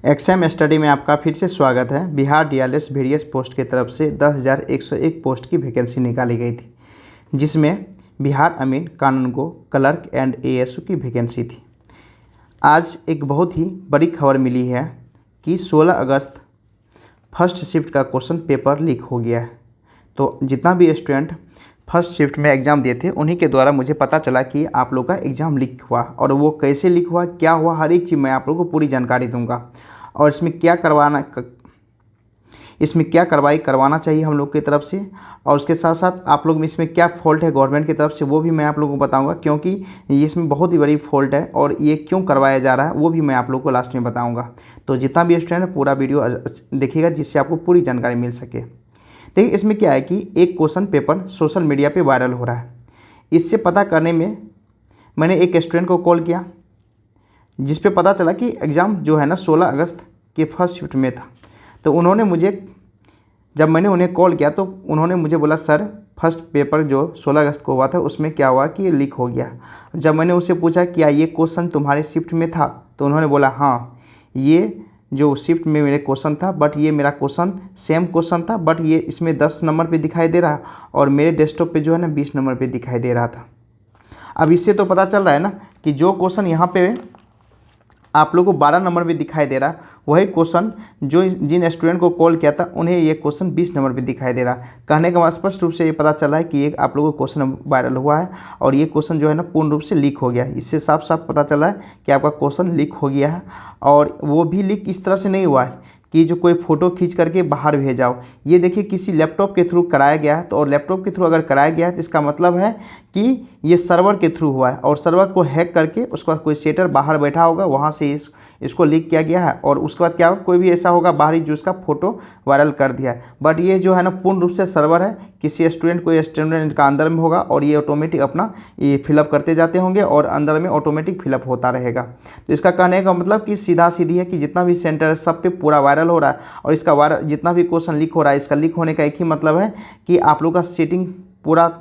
XM study में आपका फिर से स्वागत है। बिहार डीएलएस वेरियस पोस्ट की तरफ से 10,101 पोस्ट की वैकेंसी निकाली गई थी, जिसमें बिहार अमीन कानूनगो क्लर्क एंड एएसयू की वैकेंसी थी। आज एक बहुत ही बड़ी खबर मिली है कि 16 अगस्त फर्स्ट शिफ्ट का क्वेश्चन पेपर लीक हो गया है। तो जितना भी स्टूडेंट फर्स्ट शिफ्ट में एग्ज़ाम दिए थे उन्हीं के द्वारा मुझे पता चला कि आप लोग का एग्ज़ाम लीक हुआ, और वो कैसे लीक हुआ, क्या हुआ, हर एक चीज़ मैं आप लोगों को पूरी जानकारी दूंगा। और इसमें क्या कार्रवाई करवाना चाहिए हम लोग की तरफ से, और उसके साथ साथ आप लोग में इसमें क्या फ़ॉल्ट है गवर्नमेंट की तरफ से, वो भी मैं आप लोगों को बताऊंगा, क्योंकि ये इसमें बहुत ही बड़ी फ़ॉल्ट है और ये क्यों करवाया जा रहा है वो भी मैं आप लोग को लास्ट में बताऊंगा। तो जितना भी स्टूडेंट है पूरा वीडियो देखिएगा, जिससे आपको पूरी जानकारी मिल सके। देखिए इसमें क्या है कि एक क्वेश्चन पेपर सोशल मीडिया पे वायरल हो रहा है। इससे पता करने में मैंने एक स्टूडेंट को कॉल किया, जिस पे पता चला कि एग्ज़ाम जो है ना 16 अगस्त के फर्स्ट शिफ्ट में था। तो उन्होंने मुझे, जब मैंने उन्हें कॉल किया तो उन्होंने मुझे बोला, सर फर्स्ट पेपर जो 16 अगस्त को हुआ था उसमें क्या हुआ कि ये लीक हो गया। जब मैंने उससे पूछा क्या ये क्वेश्चन तुम्हारे शिफ्ट में था, तो उन्होंने बोला हाँ, ये जो शिफ्ट में मेरे क्वेश्चन था, बट ये मेरा क्वेश्चन सेम क्वेश्चन था, बट ये इसमें 10 नंबर पे दिखाई दे रहा और मेरे डेस्कटॉप पे जो है ना 20 नंबर पे दिखाई दे रहा था। अब इससे तो पता चल रहा है ना कि जो क्वेश्चन यहाँ पे आप लोगों को 12 नंबर पे दिखाई दे रहा, वही क्वेश्चन जो जिन स्टूडेंट को कॉल किया था उन्हें ये क्वेश्चन 20 नंबर पे दिखाई दे रहा। कहने का स्पष्ट रूप से ये पता चला है कि एक आप लोगों को क्वेश्चन वायरल हुआ है और ये क्वेश्चन जो है ना पूर्ण रूप से लीक हो गया है। इससे साफ साफ पता चला है कि आपका क्वेश्चन लीक हो गया है, और वो भी लीक इस तरह से नहीं हुआ है कि जो कोई फ़ोटो खींच करके बाहर भेजाओ। ये देखिए किसी लैपटॉप के थ्रू कराया गया है, तो और लैपटॉप के थ्रू अगर कराया गया है तो इसका मतलब है कि ये सर्वर के थ्रू हुआ है, और सर्वर को हैक करके उसका कोई सेटर बाहर बैठा होगा, वहाँ से इसको लीक किया गया है, और उसके बाद क्या होगा, कोई भी ऐसा होगा बाहरी जो इसका फ़ोटो वायरल कर दिया है। बट ये जो है ना पूर्ण रूप से सर्वर है, किसी स्टूडेंट कोई स्टूडेंट का अंदर में होगा और ये ऑटोमेटिक अपना ये फिलअप करते जाते होंगे और अंदर में ऑटोमेटिक फिलअप होता रहेगा। तो इसका कहने का मतलब कि सीधा सीधी है कि जितना भी सेंटर है सब पे पूरा वायरल हो रहा है, और इसका वायरल जितना भी क्वेश्चन लीक हो रहा है, इसका लीक होने का एक ही मतलब है कि आप लोग का सेटिंग पूरा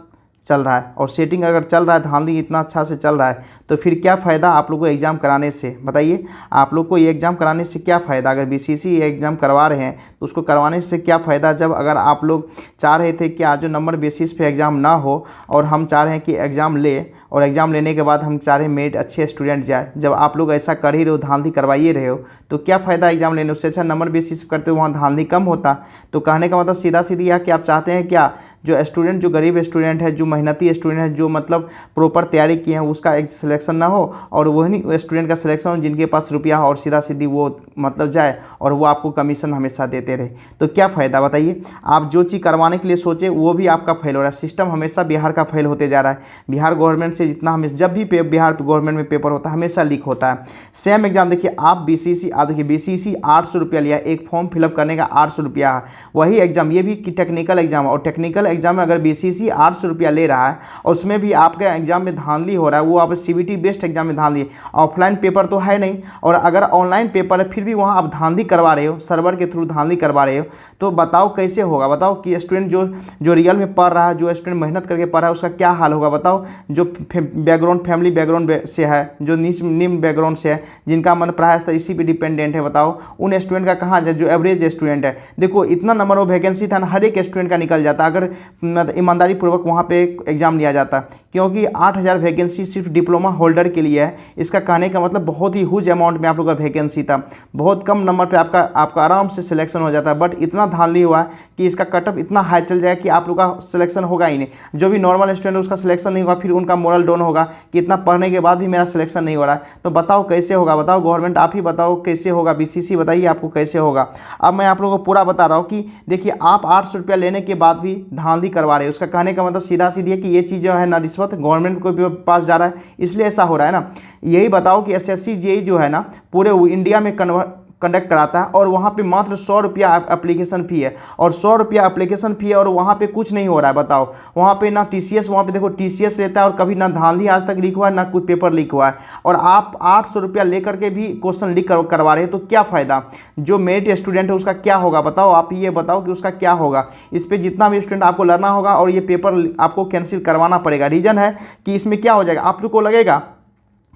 चल रहा है। और सेटिंग अगर चल रहा है, धांधली इतना अच्छा से चल रहा है, तो फिर क्या फ़ायदा आप लोग को एग्ज़ाम कराने से, बताइए। आप लोग को ये एग्ज़ाम कराने से क्या फ़ायदा, अगर बीसीसी ये एग्ज़ाम करवा रहे हैं तो उसको करवाने से क्या फ़ायदा, जब अगर आप लोग चाह रहे थे कि आज जो नंबर बेसिस पे एग्ज़ाम ना हो, और हम चाह रहे हैं कि एग्ज़ाम ले, और एग्ज़ाम लेने के बाद हम चाह रहे हैं मेरिट अच्छे स्टूडेंट जाए। जब आप लोग ऐसा कर ही रहे हो, धांधली करवाइए रहे हो, तो क्या फ़ायदा एग्ज़ाम लेने, उससे अच्छा नंबर बेसिस करते हो, वहाँ धांधली कम होता। तो कहने का मतलब सीधा सीधी है कि आप चाहते हैं क्या, जो स्टूडेंट, जो गरीब स्टूडेंट है, जो मेहनती स्टूडेंट है, जो मतलब प्रॉपर तैयारी किए हैं, उसका एक सिलेक्शन ना हो, और वही स्टूडेंट का सिलेक्शन हो जिनके पास रुपया हो, और सीधा सीधी वो मतलब जाए और वो आपको कमीशन हमेशा देते रहे। तो क्या फ़ायदा बताइए। आप जो चीज़ करवाने के लिए सोचे वो भी आपका फेल हो रहा है। सिस्टम हमेशा बिहार का फेल होते जा रहा है। बिहार गवर्नमेंट से जितना हमें, जब भी बिहार गवर्नमेंट में पेपर होता है हमेशा लीक होता है। सेम एग्जाम देखिए आप बीसीसी, देखिए बीसीसी 800 रुपया लिया, एक फॉर्म फिलअप करने का 800 रुपया। वही एग्जाम, ये भी टेक्निकल एग्जाम, और टेक्निकल एग्जाम में अगर बीसीसी 800 रुपया ले रहा है और उसमें भी आपके एग्जाम में धांधली हो रहा है, वो आप सीबीटी बेस्ड एग्जाम में धांधली, ऑफलाइन पेपर तो है नहीं, और अगर ऑनलाइन पेपर है फिर भी वहाँ आप धांधली करवा रहे हो, सर्वर के थ्रू धांधली करवा रहे हो, तो बताओ कैसे होगा। बताओ कि स्टूडेंट जो रियल में पढ़ रहा है, जो स्टूडेंट मेहनत करके पढ़ रहा है, उसका क्या हाल होगा। बताओ जो बैकग्राउंड, फैमिली बैकग्राउंड से है, जो निम्न बैकग्राउंड से है, जिनका मन पढ़ाई स्तर इसी पे डिपेंडेंट है, बताओ उन स्टूडेंट का कहाँ जाए, जो एवरेज स्टूडेंट है। देखो इतना नंबर ऑफ वैकेंसी था ना, हर एक स्टूडेंट का निकल जाता अगर ईमानदारी पूर्वक वहाँ पे एग्जाम लिया जाता, क्योंकि 8,000 वैकेंसी सिर्फ डिप्लोमा होल्डर के लिए है। इसका कहने का मतलब बहुत ही ह्यूज अमाउंट में आप लोग का वैकेंसी था, बहुत कम नंबर पे आपका आराम से सिलेक्शन हो जाता है। बट इतना धांधली हुआ कि इसका कटअप इतना हाई चल जाएगा कि आप लोग का सिलेक्शन होगा ही नहीं। जो भी नॉर्मल स्टूडेंट है उसका सिलेक्शन नहीं होगा, फिर उनका मोरल डाउन होगा कि इतना पढ़ने के बाद भी मेरा सिलेक्शन नहीं हो रहा है। तो बताओ कैसे होगा, बताओ गवर्नमेंट आप ही बताओ कैसे होगा, बीसीसी बताइए आपको कैसे होगा। अब मैं आप लोगों को पूरा बता रहा हूँ कि देखिए आप 800 रुपया लेने के बाद भी धांधली करवा रहे हो। उसका कहने का मतलब सीधा सीधी है कि ये चीज़ जो है ना रिश्वत गवर्नमेंट को पास जा रहा है, इसलिए ऐसा हो रहा है ना। यही बताओ कि एसएससी जेईई जो है ना पूरे इंडिया में कंडक्ट कराता है, और वहाँ पे मात्र 100 रुपया एप्लीकेशन फ़ी है, और 100 रुपया एप्लीकेशन फ़ी है, और वहाँ पे कुछ नहीं हो रहा है। बताओ वहाँ पे ना टीसीएस, वहाँ पे देखो टीसीएस रहता है, और कभी ना धांधली आज तक लीक हुआ है, ना कुछ पेपर लीक हुआ है, और आप 800 रुपया लेकर के भी क्वेश्चन लीक करवा रहे हैं। तो क्या फ़ायदा, जो मेरिट स्टूडेंट है उसका क्या होगा। बताओ आप ये बताओ कि उसका क्या होगा। इस पर जितना भी स्टूडेंट आपको लड़ना होगा, और ये पेपर आपको कैंसिल करवाना पड़ेगा। रीज़न है कि इसमें क्या हो जाएगा, आप लोग को लगेगा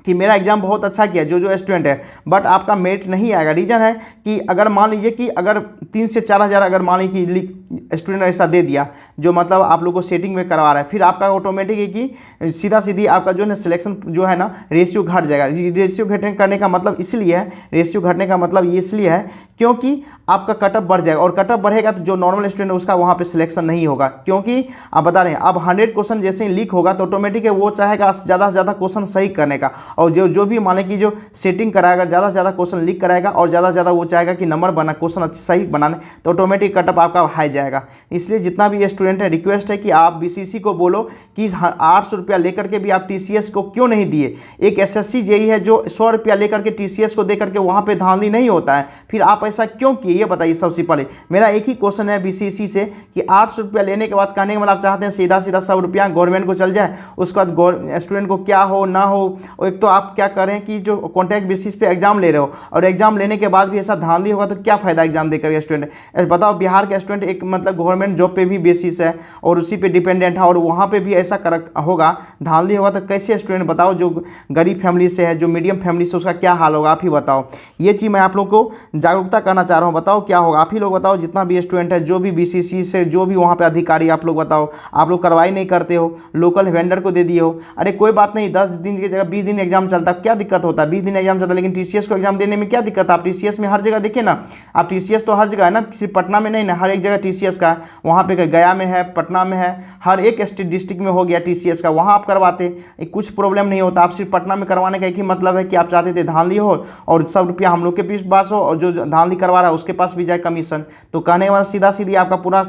कि मेरा एग्जाम बहुत अच्छा किया जो स्टूडेंट है, बट आपका मेरिट नहीं आएगा। रीज़न है कि अगर मान लीजिए कि अगर 3 से 4 हज़ार अगर मान लीजिए कि स्टूडेंट ऐसा दे दिया जो मतलब आप लोग को सेटिंग में करवा रहा है, फिर आपका ऑटोमेटिक है कि सीधा सीधी आपका जो है ना सिलेक्शन जो है ना रेशियो घट जाएगा। रेशियो घटने करने का मतलब इसलिए है, रेशियो घटने का मतलब ये इसलिए है क्योंकि आपका कटअप बढ़ जाएगा, और कटअप बढ़ेगा तो जो नॉर्मल स्टूडेंट है उसका वहाँ पे सिलेक्शन नहीं होगा। क्योंकि आप बता रहे हैं अब 100 क्वेश्चन जैसे ही लीक होगा तो ऑटोमेटिक है वो चाहेगा ज़्यादा से ज़्यादा क्वेश्चन सही करने का, और जो भी माने कि जो सेटिंग कराएगा ज़्यादा से ज़्यादा क्वेश्चन लीक कराएगा और ज़्यादा से ज़्यादा वो चाहेगा कि नंबर बना क्वेश्चन सही बनाने, तो ऑटोमेटिक कटअप आपका हाई जाएगा। इसलिए जितना भी स्टूडेंट है रिक्वेस्ट है कि आप बीसीसी को बोलो कि 800 रुपया लेकर के भी आप टीसीएस को क्यों नहीं दिए। एक एसएससी जेई है जो 100 रुपया लेकर के टीसीएस को दे करके वहाँ पर धांधली नहीं होता है, फिर आप ऐसा क्यों किए ये बताइए। सबसे पहले मेरा एक ही क्वेश्चन है बीसीसी से कि 800 रुपया लेने के बाद कहने का मतलब आप चाहते हैं सीधा सीधा 100 रुपया गवर्नमेंट को चल जाए, उसके बाद स्टूडेंट को क्या हो ना हो। एक तो आप क्या करें कि जो कॉन्ट्रैक्ट बेसिस पे एग्जाम ले रहे हो और एग्जाम लेने के बाद भी ऐसा धांधली होगा तो क्या फायदा एग्जाम देकर स्टूडेंट। बताओ बिहार का स्टूडेंट एक मतलब गवर्नमेंट जॉब पे भी बेसिस है और उसी पे डिपेंडेंट है, और वहाँ पे भी ऐसा होगा धांधली होगा तो कैसे स्टूडेंट बताओ जो गरीब फैमिली से है, जो मीडियम फैमिली से, उसका क्या हाल होगा आप ही बताओ। ये चीज़ मैं आप लोग को जागरूकता करना चाह रहा हूँ, बताओ क्या होगा आप ही लोग बताओ। जितना भी स्टूडेंट है जो भी बीसीसी से जो भी वहाँ पे अधिकारी आप लोग बताओ, आप लोग कार्रवाई नहीं करते हो, लोकल वेंडर को दे दिए हो। अरे कोई बात नहीं 10 दिन की जगह 20 दिन एग्जाम चलता है, क्या दिक्कत होता है, 20 दिन एग्जाम चलता है, लेकिन टीसीएस को एग्जाम देने में क्या दिक्कत है। आप टीसीएस में हर जगह देखिए ना, आप टीसीएस तो हर जगह है ना, सिर्फ पटना में नहीं ना, हर एक जगह टीसीएस का वहाँ पे गया में है, पटना में है, हर एक डिस्ट्रिक्ट में हो गया टीसीएस का, वहाँ आप करवाते कुछ प्रॉब्लम नहीं होता। आप सिर्फ पटना में करवाने का एक ही मतलब है कि आप चाहते थे धांधली हो और 100 रुपया हम लोग के पास हो और जो धांधली करवा रहा है उसके पास भी जाए कमीशन। तो कहने वाला सीधा सीधी आपका पूरा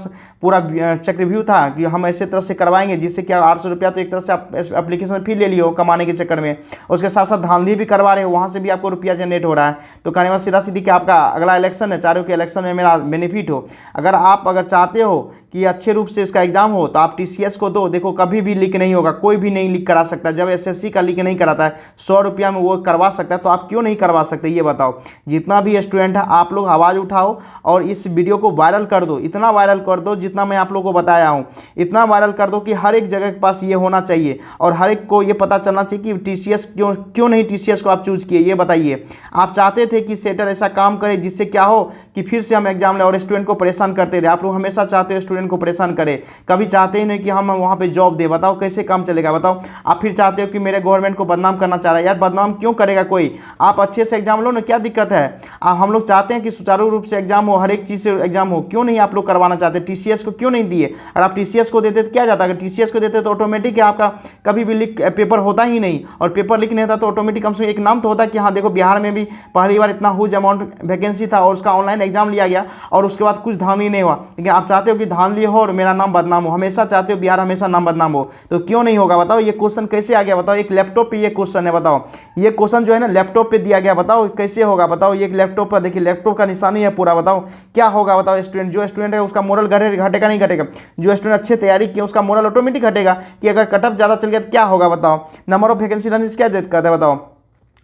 चक्रव्यूह था कि हम ऐसे तरह से करवाएंगे जिससे कि 800 रुपया तो एक तरह से आप एप्लीकेशन फी ले लियो कमाने के चक्कर में, उसके साथ साथ धांधली भी करवा रहे हो, वहाँ से भी आपको रुपया जनरेट हो रहा है। तो कहने वाला सीधा सीधी कि आपका अगला इलेक्शन है, चारों के इलेक्शन में मेरा बेनिफिट हो। अगर चाहते हो कि अच्छे रूप से इसका एग्जाम हो तो आप टीसीएस को दो, देखो कभी भी लीक नहीं होगा, कोई भी नहीं लीक करा सकता। जब एसएससी का लीक नहीं कराता है 100 रुपया में वो करवा सकता है, तो आप क्यों नहीं करवा सकते ये बताओ। जितना भी स्टूडेंट है आप लोग आवाज़ उठाओ और इस वीडियो को वायरल कर दो, इतना वायरल कर दो जितना मैं आप लोग को बताया हूँ, इतना वायरल कर दो कि हर एक जगह के पास ये होना चाहिए और हर एक को ये पता चलना चाहिए कि टीसीएस क्यों नहीं टीसीएस को आप चूज किए ये बताइए। आप चाहते थे कि सेटर ऐसा काम करे जिससे क्या हो कि फिर से हम एग्जाम लें और स्टूडेंट को परेशान करते रहे। आप लोग हमेशा चाहते हो स्टूडेंट को परेशान करें, कभी चाहते ही नहीं कि हम वहाँ पे जॉब दे। बताओ कैसे काम चलेगा बताओ। आप फिर चाहते हो कि मेरे गवर्नमेंट को बदनाम करना चाह रहा है, यार बदनाम क्यों करेगा कोई, आप अच्छे से एग्जाम लो ना, क्या दिक्कत है। हम लोग चाहते हैं कि सुचारू रूप से एग्जाम हो, हर एक चीज़ से एग्जाम हो, क्यों नहीं आप लोग करवाना चाहते। टीसीएस को क्यों नहीं दिए, अगर आप टीसीएस को देते तो क्या जाता, अगर टीसीएस को देते तो ऑटोमेटिक है आपका कभी भी लीक पेपर होता ही नहीं, और पेपर लीक नहीं होता तो ऑटोमेटिक कम से कम एक नाम तो होता कि हाँ देखो बिहार में भी पहली बार इतना हुज अमाउंट वैकेंसी था और उसका ऑनलाइन एग्जाम लिया गया और उसके बाद कुछ धांधली नहीं हुआ। लेकिन आप चाहते हो कि धांधली हो और मेरा नाम बदनाम हो, हमेशा चाहते हो बिहार हमेशा नाम बदनाम हो, तो क्यों नहीं होगा बताओ। ये क्वेश्चन कैसे आ गया बताओ, एक लैपटॉप पे ये क्वेश्चन है बताओ, ये क्वेश्चन जो है ना लैपटॉप पे दिया गया, बताओ कैसे होगा बताओ। ये लैपटॉप पर देखिए लैपटॉप का निशानी है पूरा, बताओ क्या होगा बताओ। स्टूडेंट जो स्टूडेंट है उसका मोरल घटेगा नहीं घटेगा, जो स्टूडेंट अच्छे तैयारी किया उसका मोरल ऑटोमेटिक घटेगा कि अगर कटअप ज़्यादा चल गया तो क्या होगा बताओ। नंबर ऑफ वैकेंसी रन क्या दिक्कत है बताओ।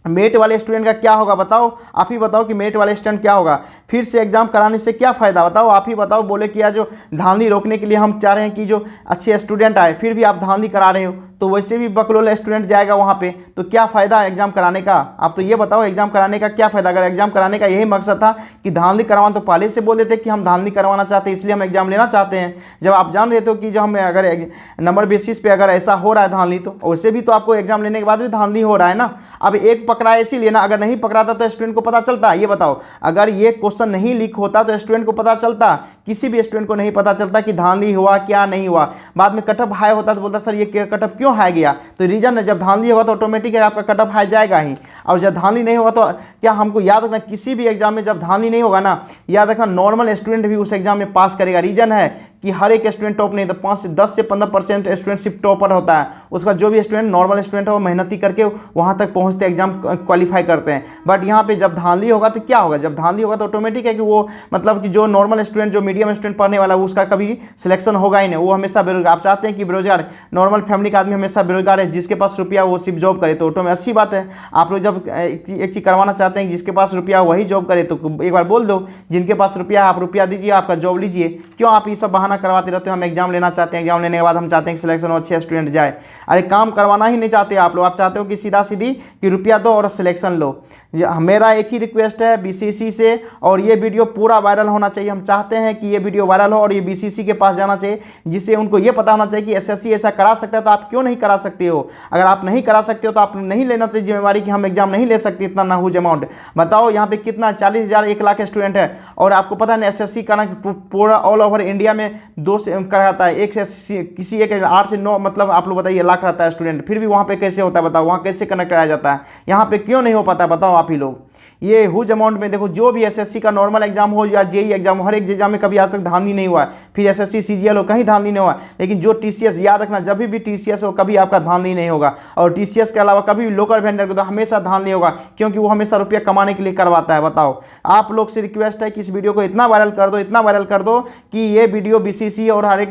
मेट वाले स्टूडेंट का क्या होगा बताओ, आप ही बताओ कि मेट वाले स्टूडेंट क्या होगा, फिर से एग्जाम कराने से क्या फ़ायदा बताओ, आप ही बताओ। बोले कि यार जो धांधली रोकने के लिए हम चाह रहे हैं कि जो अच्छे स्टूडेंट आए, फिर भी आप धांधली करा रहे हो, तो वैसे भी बकलोल स्टूडेंट जाएगा वहाँ पे, तो क्या फ़ायदा एग्जाम कराने का। आप तो ये बताओ एग्जाम कराने का क्या फ़ायदा। अगर एग्जाम कराने का यही मकसद था कि धांधली करवाना तो पहले से बोल देते कि हम धांधली करवाना चाहते हैं इसलिए हम एग्जाम लेना चाहते हैं। जब आप जान रहे हो कि जब हम अगर नंबर बेसिस पे अगर ऐसा हो रहा है धांधली, तो वैसे भी तो आपको एग्जाम लेने के बाद भी धांधली हो रहा है ना। अब एक पकड़ा है इसीलिए ना, अगर नहीं पकड़ाता तो स्टूडेंट को पता चलता, ये बताओ। अगर ये क्वेश्चन नहीं लीक होता तो स्टूडेंट को पता चलता, किसी भी स्टूडेंट को नहीं पता चलता कि धांधली हुआ क्या नहीं हुआ। बाद में कटअप हाई होता तो बोलता सर ये कटअप क्यों हाई गया, तो रीजन है जब धांधली होगा तो ऑटोमेटिक आपका कटअप हाई जाएगा ही, और जब धांधली नहीं होगा तो क्या हमको याद रखना किसी भी एग्जाम में जब धांधली नहीं होगा ना, याद रखना नॉर्मल स्टूडेंट भी उस एग्जाम में पास करेगा। रीजन है कि हर एक स्टूडेंट टॉप नहीं तो 5 से 10 से 15% स्टूडेंट सिर्फ टॉपर होता है, उसका जो भी स्टूडेंट नॉर्मल स्टूडेंट है वो मेहनती करके वहाँ तक पहुँचते एग्जाम क्वालिफाई करते हैं। बट यहाँ पे जब धांधली होगा तो क्या होगा, जब धांधली होगा तो ऑटोमेटिक है कि वो मतलब कि जो नॉर्मल स्टूडेंट जो मीडियम स्टूडेंट पढ़ने वाला उसका कभी सिलेक्शन होगा ही नहीं, वो हमेशा बेरोजगार। आप चाहते हैं कि बेरोजगार नॉर्मल फैमिली का आदमी हमेशा बेरोजगार है, जिसके पास रुपया वो सिर्फ जॉब करे तो ऑटो में अच्छी बात है। आप लोग जब एक चीज़ करवाना चाहते हैं जिसके पास रुपया वही जॉब करे तो एक बार बोल दो जिनके पास रुपया है आप रुपया दीजिए, आपका जॉब लीजिए। क्यों आप ये सब बहाना करवाते रहते हो? हम एग्जाम लेना चाहते हैं, एग्जाम लेने के बाद हम चाहते हैं कि सिलेक्शन हो, अच्छे स्टूडेंट जाए। अरे काम करवाना ही नहीं चाहते आप लोग, आप चाहते हो कि सीधा सीधी कि रुपया दो और सिलेक्शन लो। मेरा एक ही रिक्वेस्ट है बीसीसी से, और ये वीडियो पूरा वायरल होना चाहिए। हम चाहते हैं कि ये वीडियो वायरल हो और ये बीसीसी के पास जाना चाहिए, जिससे उनको ये पता होना चाहिए कि एसएससी ऐसा करा सकता है तो आप क्यों नहीं करा सकते हो। अगर आप नहीं करा सकते हो तो आप नहीं लेना चाहिए जिम्मेवारी कि हम एग्जाम नहीं ले सकते इतना नाहुज अमाउंट। बताओ यहाँ पे कितना 40,000 1 लाख स्टूडेंट है, और आपको पता है एसएससी करना पूरा ऑल ओवर इंडिया में 2 से कराता है, एक से किसी एक 8 से 9 मतलब आप लोग बताइए लाख रहता है स्टूडेंट, फिर भी वहाँ पे कैसे होता है बताओ, वहाँ कैसे कनेक्ट कराया जाता है, यहाँ पे क्यों नहीं हो पाता बताओ आप ही लोग। ये हुज अमाउंट में देखो, जो भी एसएससी का नॉर्मल एग्जाम हो या जेई एग्जाम, हर एक एग्जाम में कभी आज तक धांधली नहीं हुआ है, फिर एसएससी सीजीएल हो कहीं धांधली नहीं हुआ। लेकिन जो टीसीएस, याद रखना जब भी टीसीएस हो कभी आपका धांधली नहीं होगा, और टीसीएस के अलावा कभी भी लोकल वेंडर को तो हमेशा धांधली होगा, क्योंकि वो हमेशा रुपया कमाने के लिए करवाता है। बताओ आप लोग से रिक्वेस्ट है कि इस वीडियो को इतना वायरल कर दो, इतना वायरल कर दो कि ये वीडियो बीसीसी और हर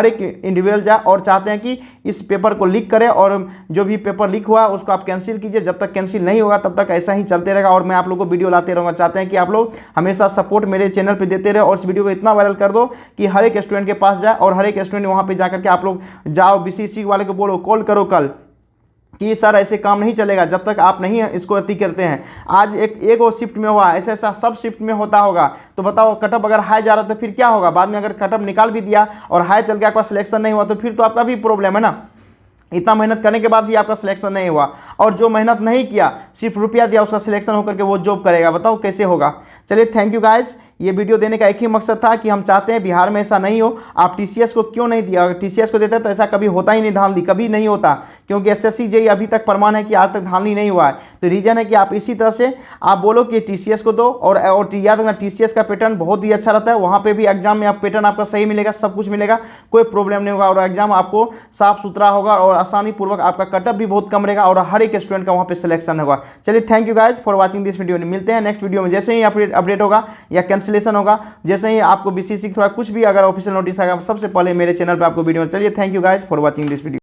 एक इंडिविजुअल जाए और चाहते हैं कि इस पेपर को लीक करे, और जो भी पेपर लीक हुआ उसको आप कैंसिल कीजिए। जब तक कैंसिल नहीं होगा तब तक ऐसा ही चलते रहेगा और मैं आप लोग को वीडियो लाते रहूँगा। चाहते हैं कि आप लोग हमेशा सपोर्ट मेरे चैनल पे देते रहे, और इस वीडियो को इतना वायरल कर दो कि हर एक स्टूडेंट के पास जाए, और हर एक स्टूडेंट वहाँ पे जाकर के आप लोग जाओ बीसीसी वाले को बोलो, कॉल करो कल कि सर ऐसे काम नहीं चलेगा जब तक आप नहीं इसको अति करते हैं। आज एक वो शिफ्ट में हुआ, ऐसा ऐसा सब शिफ्ट में होता होगा, तो बताओ कटअप अगर हाई जा रहा तो फिर क्या होगा? बाद में अगर कटअप निकाल भी दिया और हाई चल के आपका सिलेक्शन नहीं हुआ तो फिर तो आपका भी प्रॉब्लम है ना। इतना मेहनत करने के बाद भी आपका सिलेक्शन नहीं हुआ, और जो मेहनत नहीं किया सिर्फ रुपया दिया उसका सिलेक्शन होकर के वो जॉब करेगा, बताओ कैसे होगा। चलिए थैंक यू गाइस, ये वीडियो देने का एक ही मकसद था कि हम चाहते हैं बिहार में ऐसा नहीं हो। आप टीसीएस को क्यों नहीं दिया? अगर टीसीएस को देते तो ऐसा कभी होता ही नहीं, धांधली कभी नहीं होता, क्योंकि एसएससी जेईई अभी तक प्रमाण है कि आज तक धांधली नहीं हुआ है। तो रीजन है कि आप इसी तरह से आप बोलो कि टीसीएस को दो, और याद रखना टीसीएस का पैटर्न बहुत ही अच्छा रहता है, वहाँ पे भी एग्जाम में आप पैटर्न आपका सही मिलेगा, सब कुछ मिलेगा, कोई प्रॉब्लम नहीं होगा, और एग्जाम आपको साफ सुथरा होगा और आसानी पूर्वक, आपका कटअप भी बहुत कम रहेगा, और हर एक स्टूडेंट का वहाँ पे सिलेक्शन होगा। चलिए thank you guys for watching this video. मिलते हैं नेक्स्ट वीडियो में, जैसे ही अपडेट होगा या कैंसिलेशन होगा, जैसे ही आपको बीसीसी थोड़ा कुछ भी अगर ऑफिशियल नोटिस आएगा सबसे पहले मेरे चैनल पे आपको वीडियो। चलिए thank you guys for watching this video.